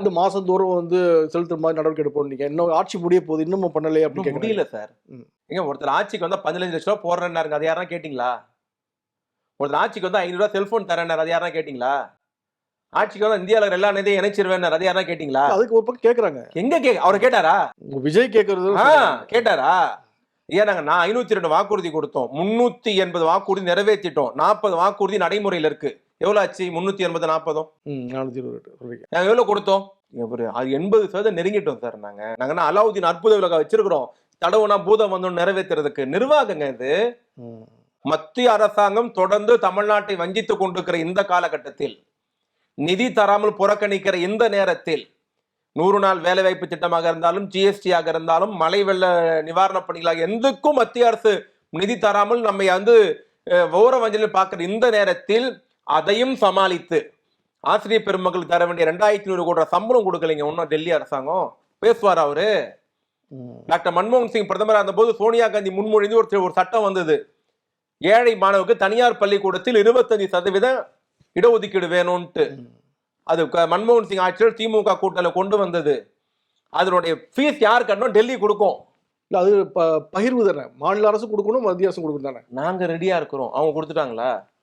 வந்து மாசந்தோறும் வந்து செலுத்துற மாதிரி நடவடிக்கை எடுப்போம். நீங்க இன்னும் ஆட்சி முடிய போகுது, இன்னமும் பண்ணலையே அப்படின்னு இன்னும் முடியல சார். ஏங்க ஒருத்தர் ஆட்சிக்கு வந்தா 15 லட்சம் ரூபாய் போடுறேன்னாருங்க. அது யாரா கேட்டீங்களா? ஒருத்தர் ஆட்சிக்கு வந்தா 500 ரூபாய் செல்போன் தரேன்னாரு. அது யாரா கேட்டீங்களா? ஆட்சிக்கு வந்தா இந்தியால இருக்கிற எல்லா நிதியும் இணைச்சிருவேன்னாரு. அது யாரா கேட்டீங்களா? அதுக்கு ஒரு பக்கம் கேக்குறாங்க. எங்க அவரை கேட்டாரா? விஜய் கேக்குறது கேட்டாரா? ஏன் நான் 502 வாக்குறுதி கொடுத்தோம். 380 வாக்குறுதி நிறைவேற்றிட்டோம். 40 வாக்குறுதி நடைமுறையில இருக்கு. எவ்வளவு ஆச்சு? 380 40 428 நாங்க எவ்வளவு கொடுத்தோம்? ஒரு 80% நெருங்கிட்டோம் சார். நாங்க அலாவுதீன் அற்புத விளக்கா வச்சிருக்கிறோம். தடவுனா பூதம் வந்து நிறைவேற்றுறதுக்கு. நிர்வாகங்க இது. மத்திய அரசாங்கம் தொடர்ந்து தமிழ்நாட்டை வஞ்சித்துக் கொண்டிருக்கிற இந்த காலகட்டத்தில், நிதி தராமல் புறக்கணிக்கிற இந்த நேரத்தில், 100 நாள் வேலைவாய்ப்பு திட்டமாக இருந்தாலும், ஜிஎஸ்டி ஆக இருந்தாலும், மழை வெள்ள நிவாரண பணிகளாக எந்தக்கும் மத்திய அரசு நிதி தராமல் நம்மை வந்து ஓர வஞ்சலில் பார்க்கிற இந்த நேரத்தில் அதையும் சமாளித்து ஆசிரியர் பெருமக்களுக்கு தர வேண்டிய 2500 கோடி சம்பளம் கொடுக்கலைங்க ஒன்னும் டெல்லி அரசாங்கம். பேசுவார் அவரு. டாக்டர் மன்மோகன் சிங் பிரதமராக இருந்த போது சோனியா காந்தி முன்மொழிந்து ஒரு சட்டம் வந்தது. ஏழை மாணவருக்கு தனியார் பள்ளிக்கூடத்தில் 25% இடஒதுக்கீடு வேணும்ட்டு. அது மன்மோகன் சிங் ஆட்சியில் திமுக கூட்டணியில கொண்டு வந்தது. அதனுடைய ஃபீஸ் யார் கட்டணும்? டெல்லி கொடுக்கும். அது பகிர்வு தானே, மாநில அரசு கொடுக்கணும், மத்திய அரசு கொடுக்கணும் தானே. நாங்க ரெடியா இருக்கிறோம். அவங்க கொடுத்துட்டாங்களா?